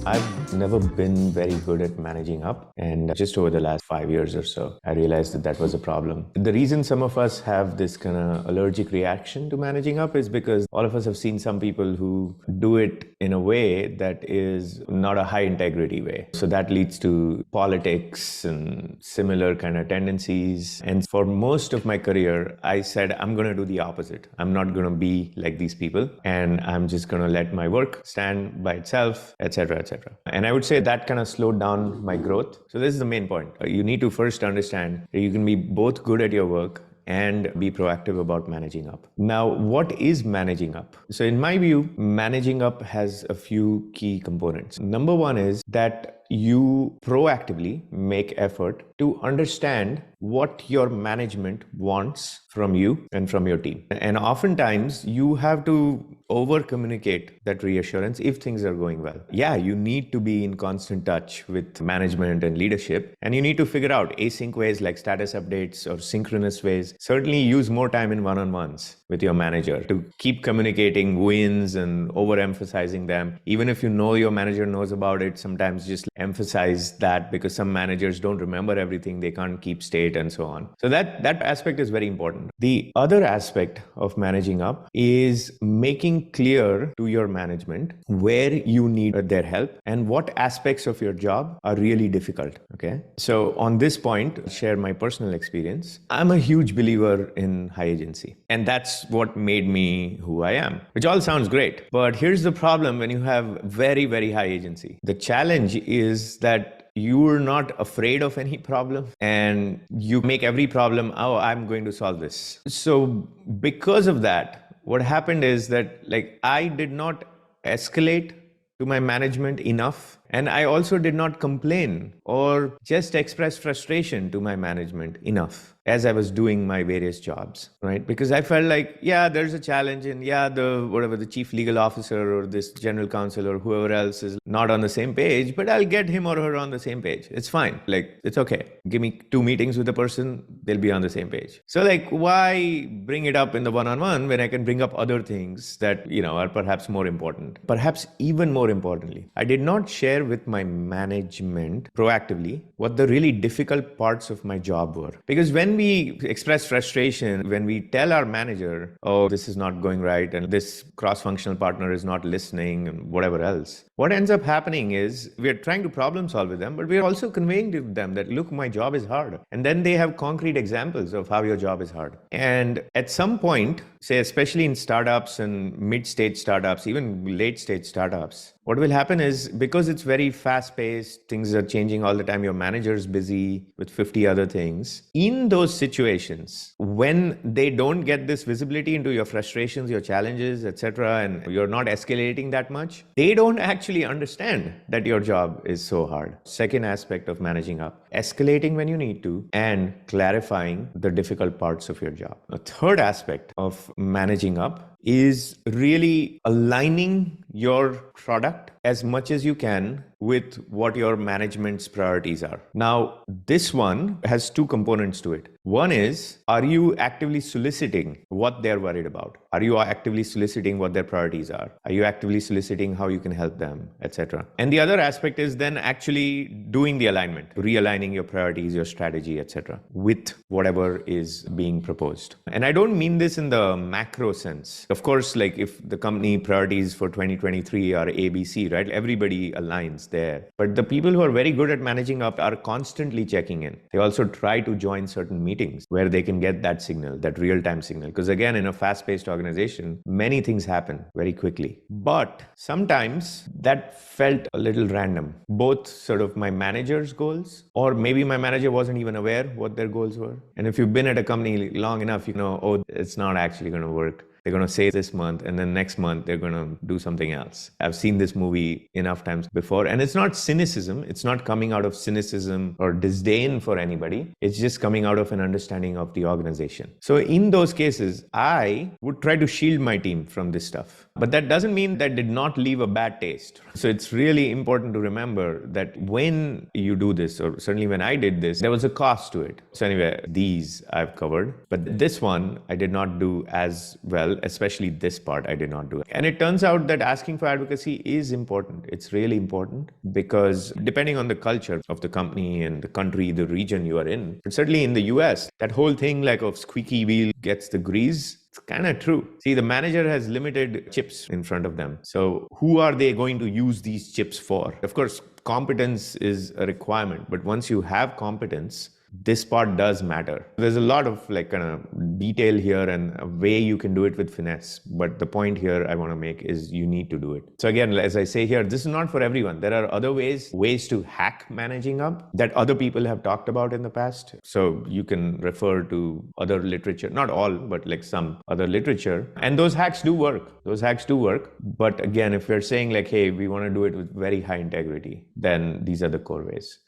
I've never been very good at managing up, and just over the last 5 years or so, I realized that that was a problem. The reason some of us have this kind of allergic reaction to managing up is because all of us have seen some people who do it in a way that is not a high integrity way. So that leads to politics and similar kind of tendencies. And for most of my career, I said, I'm going to do the opposite. I'm not going to be like these people, and I'm just going to let my work stand by itself, etc., etc. And I would say that kind of slowed down my growth. So this is the main point. You need to first understand that you can be both good at your work and be proactive about managing up. Now, what is managing up? So in my view, managing up has a few key components. Number one is that you proactively make effort to understand what your management wants from you and from your team. And oftentimes you have to over communicate that reassurance if things are going well. Yeah, you need to be in constant touch with management and leadership, and you need to figure out async ways like status updates or synchronous ways. Certainly use more time in one-on-ones with your manager to keep communicating wins and overemphasizing them. Even if you know your manager knows about it, sometimes just emphasize that, because some managers don't remember everything, they can't keep state and so on. So that aspect is very important. The other aspect of managing up is making clear to your management where you need their help and what aspects of your job are really difficult. Okay. So on this point, share my personal experience. I'm a huge believer in high agency, and that's what made me who I am, which all sounds great. But here's the problem when you have very, very high agency. The challenge is that you're not afraid of any problem, and you make every problem, oh, I'm going to solve this. So because of that, what happened is that I did not escalate to my management enough. And I also did not complain or just express frustration to my management enough as I was doing my various jobs, right? Because I felt like, yeah, there's a challenge, and yeah, the chief legal officer or this general counsel or whoever else is not on the same page, but I'll get him or her on the same page. It's fine. It's okay. Give me 2 meetings with the person, they'll be on the same page. So why bring it up in the one-on-one when I can bring up other things that, are perhaps more important? Perhaps even more importantly, I did not share with my management proactively what the really difficult parts of my job were. Because when we express frustration, when we tell our manager, oh, this is not going right, and this cross-functional partner is not listening, and whatever else, what ends up happening is we're trying to problem solve with them, but we're also conveying to them that, look, my job is hard. And then they have concrete examples of how your job is hard. And at some point, say, especially in startups and mid-stage startups, even late-stage startups, what will happen is, because it's very fast-paced, things are changing all the time, your manager's busy with 50 other things. In those situations, when they don't get this visibility into your frustrations, your challenges, etc., and you're not escalating that much, they don't actually understand that your job is so hard. Second aspect of managing up, escalating when you need to and clarifying the difficult parts of your job. A third aspect of managing up is really aligning your product as much as you can with what your management's priorities are. Now, this one has 2 components to it. One is, are you actively soliciting what they're worried about? Are you actively soliciting what their priorities are? Are you actively soliciting how you can help them, etc.? And the other aspect is then actually doing the alignment, realigning your priorities, your strategy, etc., with whatever is being proposed. And I don't mean this in the macro sense. Of course, if the company priorities for 2023 are ABC, right? Everybody aligns there. But the people who are very good at managing up are constantly checking in. They also try to join certain meetings where they can get that signal, that real-time signal. Because again, in a fast-paced organization, many things happen very quickly. But sometimes that felt a little random, both sort of my manager's goals, or maybe my manager wasn't even aware what their goals were. And if you've been at a company long enough, oh, it's not actually going to work. They're going to say this month, and then next month they're going to do something else. I've seen this movie enough times before, and it's not cynicism. It's not coming out of cynicism or disdain for anybody. It's just coming out of an understanding of the organization. So in those cases, I would try to shield my team from this stuff. But that doesn't mean that did not leave a bad taste. So it's really important to remember that when you do this, or certainly when I did this, there was a cost to it. So anyway, these I've covered, but this one I did not do as well, especially this part I did not do. And it turns out that asking for advocacy is important. It's really important because depending on the culture of the company and the country, the region you are in, but certainly in the US, that whole thing like of squeaky wheel gets the grease, it's kind of true. See, the manager has limited chips in front of them. So who are they going to use these chips for? Of course, competence is a requirement, but once you have competence, this part does matter. There's a lot of like kind of detail here and a way you can do it with finesse. But the point here I want to make is you need to do it. So again, as I say here, this is not for everyone. There are other ways to hack managing up that other people have talked about in the past. So you can refer to other literature, not all, but like some other literature. And those hacks do work. But again, if we're saying like, hey, we want to do it with very high integrity, then these are the core ways.